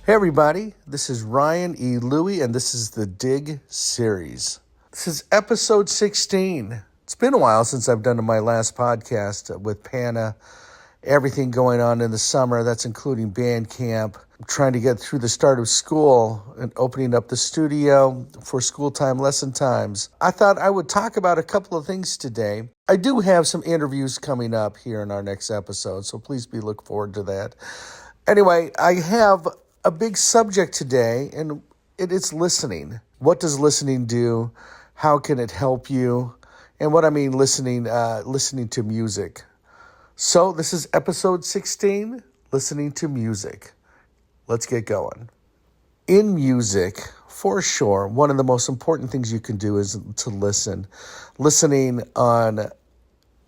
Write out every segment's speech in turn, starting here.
Hey everybody, this is Ryan E. Louie, and this is the Digg series. This is episode 16. It's been a while since I've done my last podcast with Panna. Everything going on in the summer, that's including band camp, trying to get through the start of school and opening up the studio for school time, lesson times. I thought I would talk about a couple of things today. I do have some interviews coming up here in our next episode, so please look forward to that. Anyway, I have a big subject today, and it's listening. What does listening do? How can it help you? And what I mean listening to music. So this is episode 16, listening to music. Let's get going. In music, for sure, one of the most important things you can do is to listen. Listening on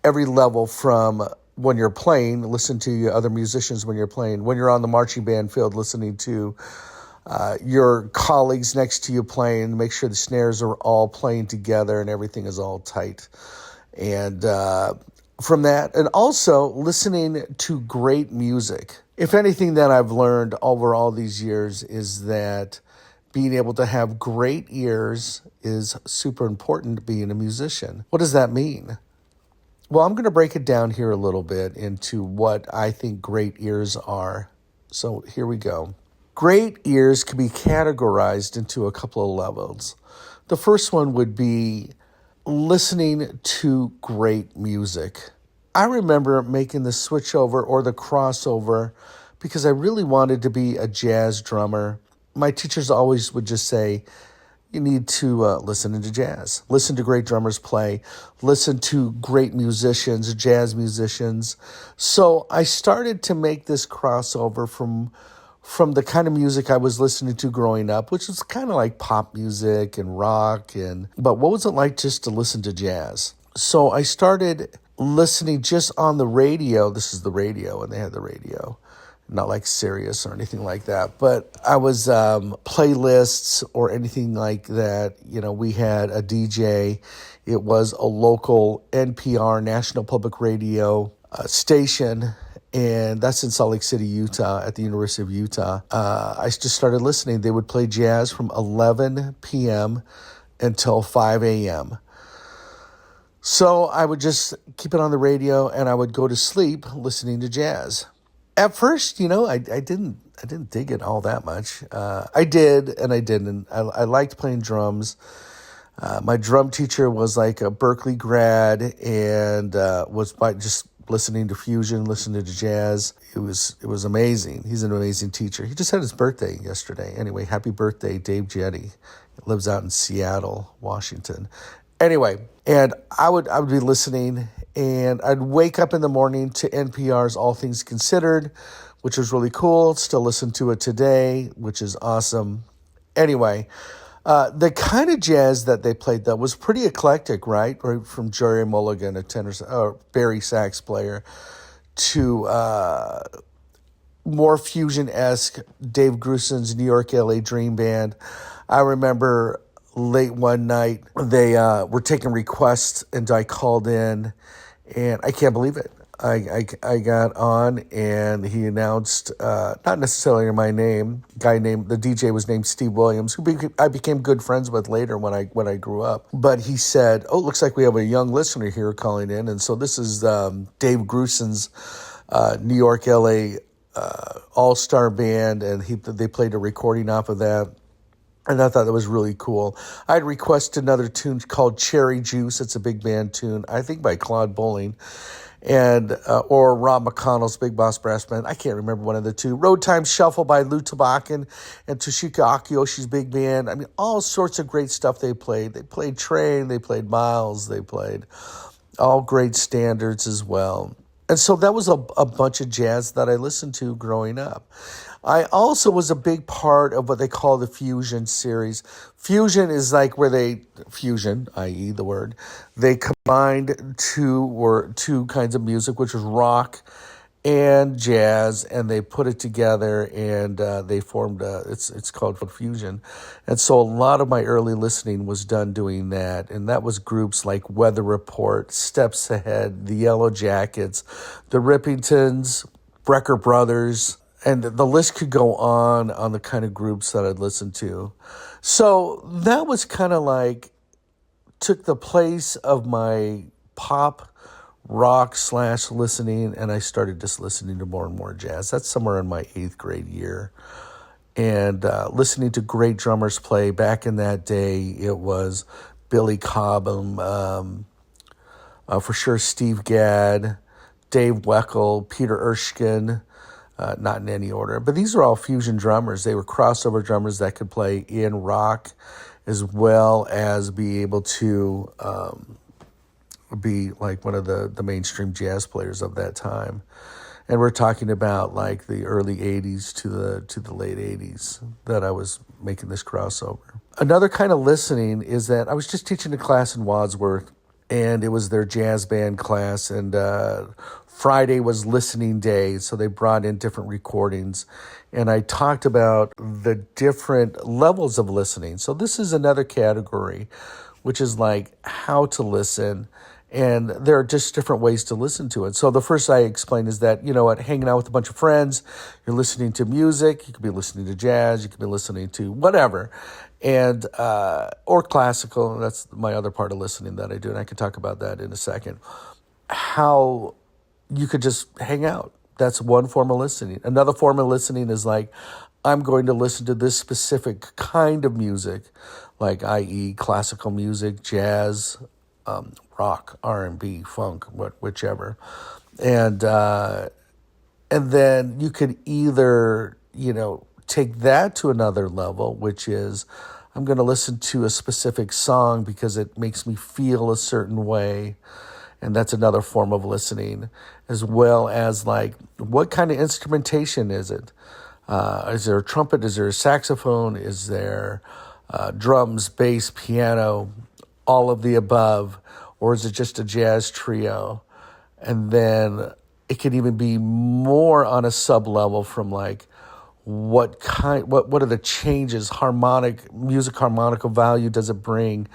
every level, from when you're playing, listen to other musicians when you're playing. When you're on the marching band field, listening to your colleagues next to you playing, make sure the snares are all playing together and everything is all tight. And from that, and also listening to great music. If anything that I've learned over all these years is that being able to have great ears is super important to being a musician. What does that mean? Well, I'm going to break it down here a little bit into what I think great ears are. So here we go. Great ears can be categorized into a couple of levels. The first one would be listening to great music. I remember making the switch over or the crossover because I really wanted to be a jazz drummer. My teachers always would just say, you need to listen to jazz, listen to great drummers play, listen to great musicians, jazz musicians. So I started to make this crossover from the kind of music I was listening to growing up, which was kind of like pop music and rock. But what was it like just to listen to jazz? So I started listening just on the radio. This is the radio, and they had the radio. Not like Sirius or anything like that, but I was playlists or anything like that. You know, we had a DJ. It was a local NPR, National Public Radio station, and that's in Salt Lake City, Utah, at the University of Utah. I just started listening. They would play jazz from 11 p.m. until 5 a.m. So I would just keep it on the radio, and I would go to sleep listening to jazz. At first, I didn't dig it all that much. I did and I didn't. I liked playing drums. My drum teacher was like a Berkeley grad and was by just listening to fusion, listening to jazz. It was amazing. He's an amazing teacher. He just had his birthday yesterday. Anyway, happy birthday, Dave Jetty. He lives out in Seattle, Washington. Anyway, and I would be listening, and I'd wake up in the morning to NPR's All Things Considered, which was really cool. Still listen to it today, which is awesome. Anyway, the kind of jazz that they played, though, was pretty eclectic, right? From Jerry Mulligan, a tenor, Barry sax player, to more fusion-esque Dave Grusin's New York, LA Dream Band. I remember late one night, they were taking requests, and I called in, and I can't believe it. I got on, and he announced, not necessarily my name, the DJ was named Steve Williams, who I became good friends with later when I grew up. But he said, "Oh, looks like we have a young listener here calling in," and so this is Dave Grusin's New York, LA all-star band, and they played a recording off of that. And I thought that was really cool. I'd requested another tune called Cherry Juice. It's a big band tune, I think by Claude Bowling, and or Rob McConnell's Big Boss Brass Band. I can't remember one of the two. Road Time Shuffle by Lou Tabakin and Toshika Akiyoshi's big band. I mean, all sorts of great stuff they played. They played Train, they played Miles, they played all great standards as well. And so that was a bunch of jazz that I listened to growing up. I also was a big part of what they call the Fusion series. Fusion is like where fusion, i.e. the word, they combined two kinds of music, which was rock and jazz, and they put it together, and they formed it's called fusion. And so a lot of my early listening was done doing that, and that was groups like Weather Report, Steps Ahead, the Yellow Jackets, the Rippingtons, Brecker Brothers, And the list could go on the kind of groups that I'd listen to. So that was kind of like took the place of my pop rock / listening, and I started just listening to more and more jazz. That's somewhere in my 8th grade year. And listening to great drummers play. Back in that day, it was Billy Cobham, for sure Steve Gadd, Dave Weckl, Peter Erskine, not in any order. But these are all fusion drummers. They were crossover drummers that could play in rock as well as be able to be like one of the mainstream jazz players of that time. And we're talking about like the early 80s to the late 80s that I was making this crossover. Another kind of listening is that I was just teaching a class in Wadsworth, and it was their jazz band class, and Friday was listening day, so they brought in different recordings, and I talked about the different levels of listening. So this is another category, which is like how to listen. And there are just different ways to listen to it. So the first I explain is that, hanging out with a bunch of friends, you're listening to music, you could be listening to jazz, you could be listening to whatever, and or classical. That's my other part of listening that I do, and I can talk about that in a second. How you could just hang out. That's one form of listening. Another form of listening is like, I'm going to listen to this specific kind of music, like i.e. classical music, jazz, rock, R&B, funk, whichever. And then you could either, take that to another level, which is I'm going to listen to a specific song because it makes me feel a certain way. And that's another form of listening, as well as like, what kind of instrumentation is it? Is there a trumpet? Is there a saxophone? Is there drums, bass, piano, all of the above? Or is it just a jazz trio? And then it could even be more on a sub level from like, what are the changes, music harmonical value does it bring?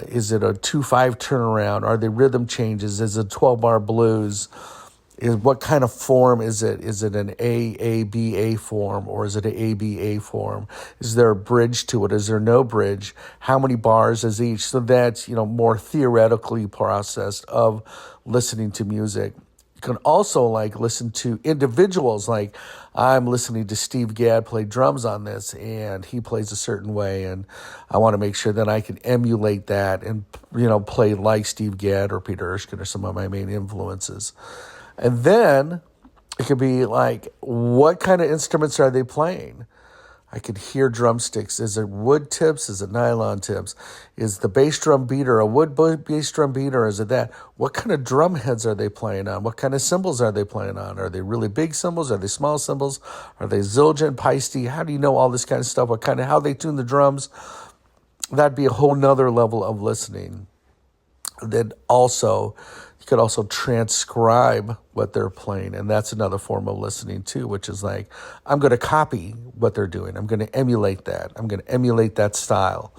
Is it a 2/5 turnaround? Are there rhythm changes? Is it 12-bar blues? What kind of form is it? Is it an A-B-A form, or is it an A-B-A form? Is there a bridge to it? Is there no bridge? How many bars is each? So that's, more theoretically processed of listening to music. You can also like listen to individuals. Like I'm listening to Steve Gadd play drums on this, and he plays a certain way, and I want to make sure that I can emulate that and, play like Steve Gadd or Peter Erskine or some of my main influences. And then it could be like, what kind of instruments are they playing? I could hear drumsticks. Is it wood tips? Is it nylon tips? Is the bass drum beater a wood bass drum beater? Is it that? What kind of drum heads are they playing on? What kind of cymbals are they playing on? Are they really big cymbals? Are they small cymbals? Are they Zildjian, Paiste? How do you know all this kind of stuff? How they tune the drums? That'd be a whole nother level of listening. Then also, you could also transcribe what they're playing, and that's another form of listening too, which is like, I'm going to copy what they're doing. I'm going to emulate that. I'm going to emulate that style.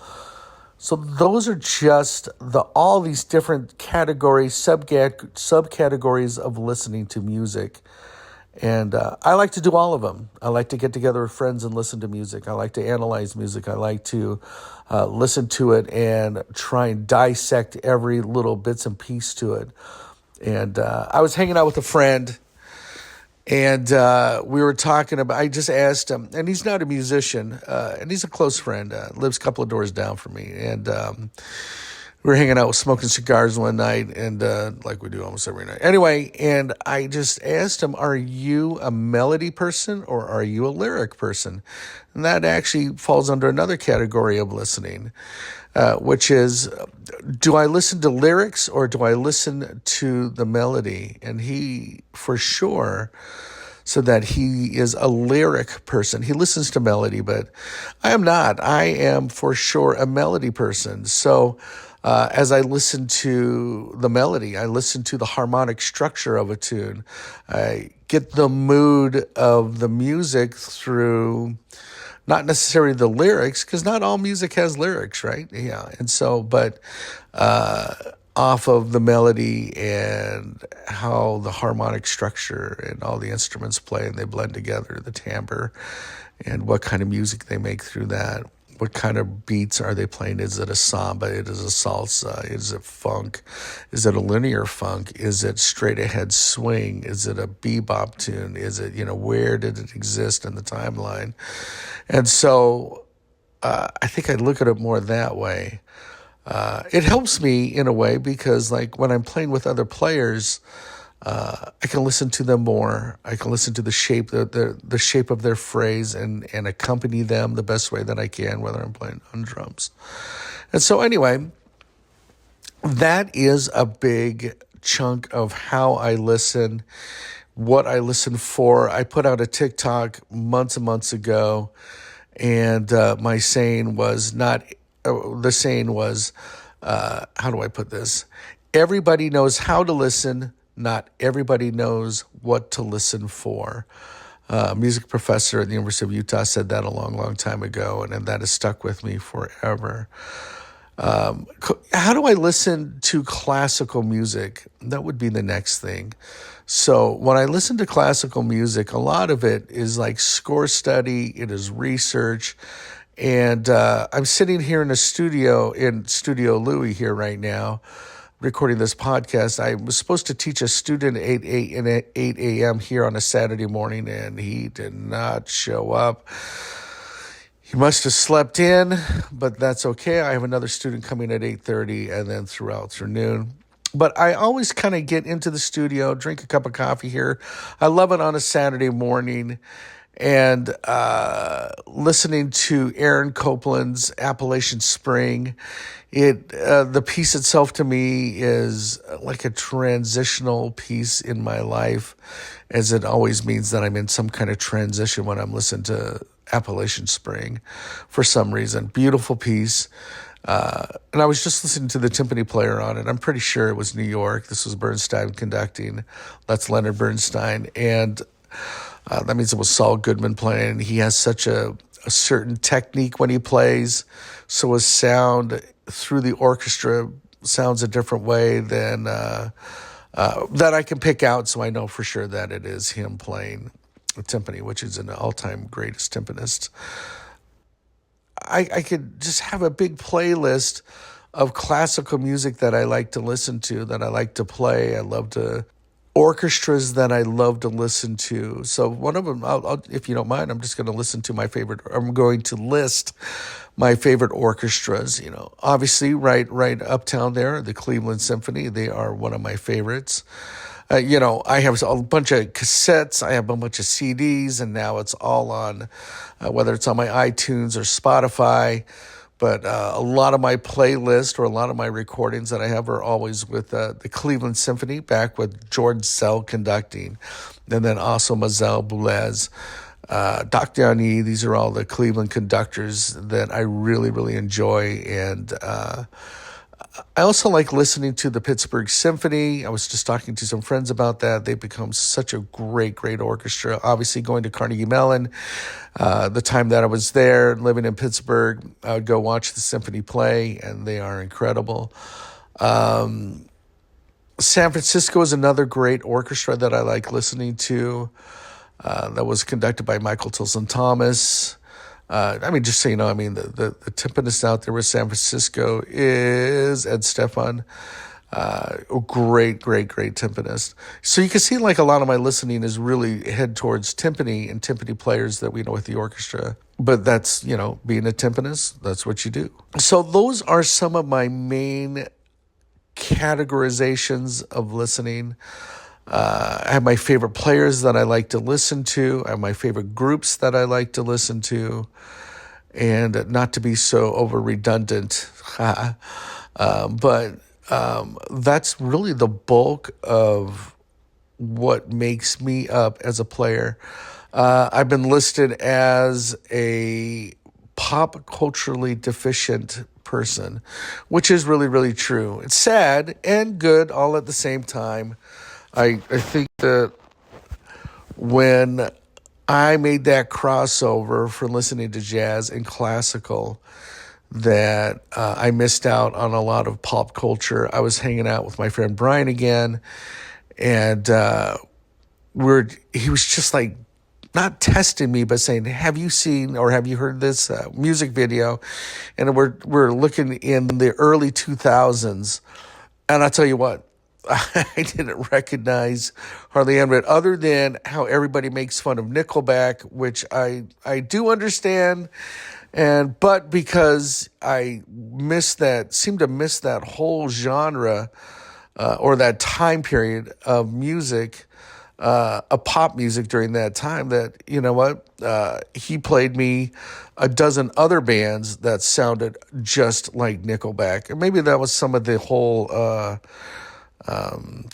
So those are just all these different categories, subcategories of listening to music. And I like to do all of them. I like to get together with friends and listen to music. I like to analyze music. I like to listen to it and try and dissect every little bits and piece to it. And I was hanging out with a friend, and we were talking about, I just asked him, and he's not a musician, and he's a close friend, lives a couple of doors down from me. And we were hanging out smoking cigars one night, and like we do almost every night. Anyway, and I just asked him, are you a melody person or are you a lyric person? And that actually falls under another category of listening, which is, do I listen to lyrics or do I listen to the melody? And he, for sure, said that he is a lyric person. He listens to melody, but I am not. I am, for sure, a melody person. So as I listen to the melody, I listen to the harmonic structure of a tune. I get the mood of the music through not necessarily the lyrics, because not all music has lyrics, right? Yeah. And so, but off of the melody and how the harmonic structure and all the instruments play and they blend together, the timbre, and what kind of music they make through that. What kind of beats are they playing? Is it a samba? Is it a salsa? Is it funk? Is it a linear funk? Is it straight ahead swing? Is it a bebop tune? Is it, where did it exist in the timeline? And so I think I look at it more that way. It helps me in a way because, like, when I'm playing with other players, I can listen to them more. I can listen to the shape, the shape of their phrase, and accompany them the best way that I can, whether I'm playing on drums. And so, anyway, that is a big chunk of how I listen, what I listen for. I put out a TikTok months and months ago, and my saying was not. The saying was, how do I put this? Everybody knows how to listen. Not everybody knows what to listen for. A music professor at the University of Utah said that a long, long time ago, and that has stuck with me forever. How do I listen to classical music? That would be the next thing. So when I listen to classical music, a lot of it is like score study, it is research. And I'm sitting here in Studio Louis here right now, recording this podcast. I was supposed to teach a student at 8 a.m. here on a Saturday morning, and he did not show up. He must have slept in, but that's okay. I have another student coming at 8:30 and then throughout through noon. But I always kind of get into the studio, drink a cup of coffee here. I love it on a Saturday morning. And listening to Aaron Copland's Appalachian Spring, the piece itself to me is like a transitional piece in my life, as it always means that I'm in some kind of transition when I'm listening to Appalachian Spring for some reason. Beautiful piece. And I was just listening to the timpani player on it. I'm pretty sure it was New York. This was Bernstein conducting. That's Leonard Bernstein. And that means it was Saul Goodman playing. He has such a certain technique when he plays, so his sound through the orchestra sounds a different way than that I can pick out, so I know for sure that it is him playing timpani, which is an all-time greatest timpanist. I could just have a big playlist of classical music that I like to listen to, that I like to play. I love to orchestras that I love to listen to. So one of them, I'll, if you don't mind, I'm just going to I'm going to list my favorite orchestras. Obviously right uptown there, the Cleveland Symphony. They are one of my favorites. I have a bunch of cassettes, I have a bunch of CDs, and now it's all on, whether it's on my iTunes or Spotify. But a lot of my playlist or a lot of my recordings that I have are always with the Cleveland Symphony, back with George Szell conducting. And then also Mazel Boulez, Doc Diony. These are all the Cleveland conductors that I really, really enjoy. And I also like listening to the Pittsburgh Symphony. I was just talking to some friends about that. They've become such a great, great orchestra. Obviously, going to Carnegie Mellon, the time that I was there, living in Pittsburgh, I would go watch the symphony play, and they are incredible. San Francisco is another great orchestra that I like listening to. That was conducted by Michael Tilson Thomas. Just so you know, the timpanist out there with San Francisco is Ed Stefan. A great, great, great timpanist. So you can see, like, a lot of my listening is really head towards timpani and timpani players that we know with the orchestra. But that's, being a timpanist, that's what you do. So those are some of my main categorizations of listening. I have my favorite players that I like to listen to. I have my favorite groups that I like to listen to. And not to be so over redundant, but that's really the bulk of what makes me up as a player. I've been listed as a pop culturally deficient person, which is really, really true. It's sad and good all at the same time. I think that when I made that crossover from listening to jazz and classical, that I missed out on a lot of pop culture. I was hanging out with my friend Brian again, and he was just like not testing me, but saying, "Have you seen or have you heard this music video?" And we're looking in the early 2000s, and I'll tell you what, I didn't recognize hardly any of it, other than how everybody makes fun of Nickelback, which I do understand, but because I seem to miss that whole genre or that time period of music, of pop music during that time, that, you know what, he played me a dozen other bands that sounded just like Nickelback. And maybe that was some of the whole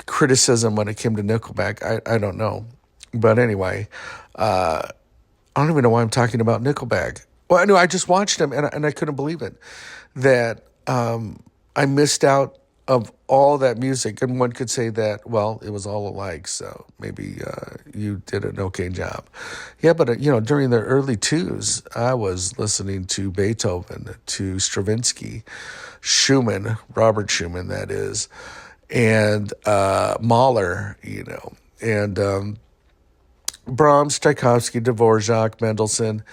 criticism when it came to Nickelback. I don't know. But anyway, I don't even know why I'm talking about Nickelback. Well, I know I just watched them, and I couldn't believe it, that I missed out of all that music. And one could say that, well, it was all alike, so maybe you did an okay job. Yeah, but during the early twos, I was listening to Beethoven, to Stravinsky, Schumann, Robert Schumann, that is, and Mahler, and Brahms, Tchaikovsky, Dvorak, Mendelssohn,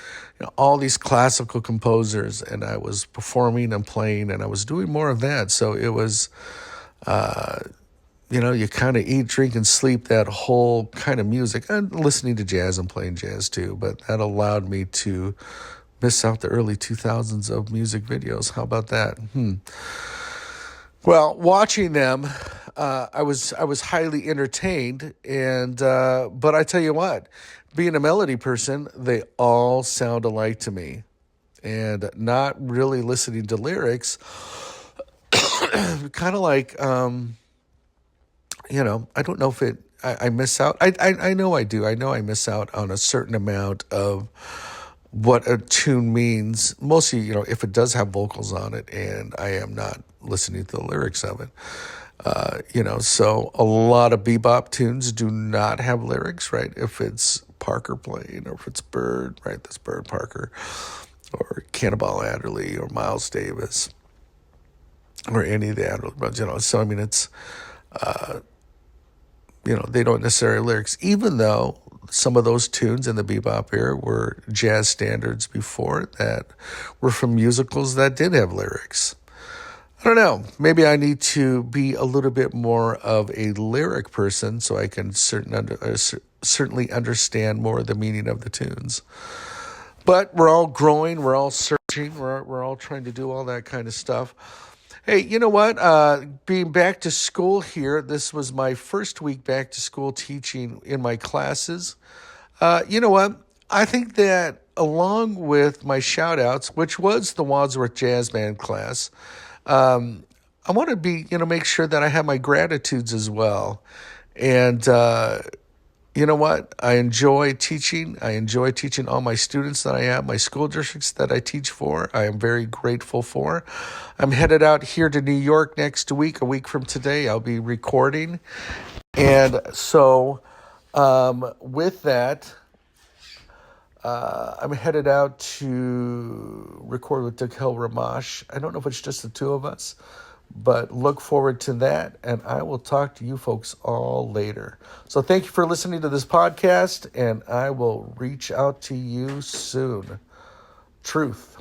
all these classical composers, and I was performing and playing, and I was doing more of that. So it was, you kind of eat, drink, and sleep that whole kind of music, and listening to jazz and playing jazz too. But that allowed me to miss out the early 2000s of music videos. How about that? Well, watching them, I was highly entertained, and but I tell you what, being a melody person, they all sound alike to me, and not really listening to lyrics, kind of like I don't know if I miss out. I know I do. I know I miss out on a certain amount of what a tune means, mostly, if it does have vocals on it and I am not listening to the lyrics of it. So a lot of bebop tunes do not have lyrics, right? If it's Parker playing, or if it's Bird, right? That's Bird Parker, or Cannonball Adderley, or Miles Davis, or any of the Adderley, but, so I mean, it's, they don't necessarily lyrics, even though some of those tunes in the bebop era were jazz standards before that were from musicals that did have lyrics. I don't know. Maybe I need to be a little bit more of a lyric person so I can certainly understand more of the meaning of the tunes. But we're all growing. We're all searching. We're all trying to do all that kind of stuff. Hey, you know what? Being back to school here, this was my first week back to school teaching in my classes. You know what? I think that along with my shout-outs, which was the Wadsworth Jazz Band class, I want to make sure that I have my gratitudes as well. And you know what? I enjoy teaching. I enjoy teaching all my students that I have, my school districts that I teach for. I am very grateful for. I'm headed out here to New York next week, a week from today. I'll be recording. And so with that, I'm headed out to record with Digg Ramash. I don't know if it's just the two of us, but look forward to that, and I will talk to you folks all later. So thank you for listening to this podcast, and I will reach out to you soon. Truth.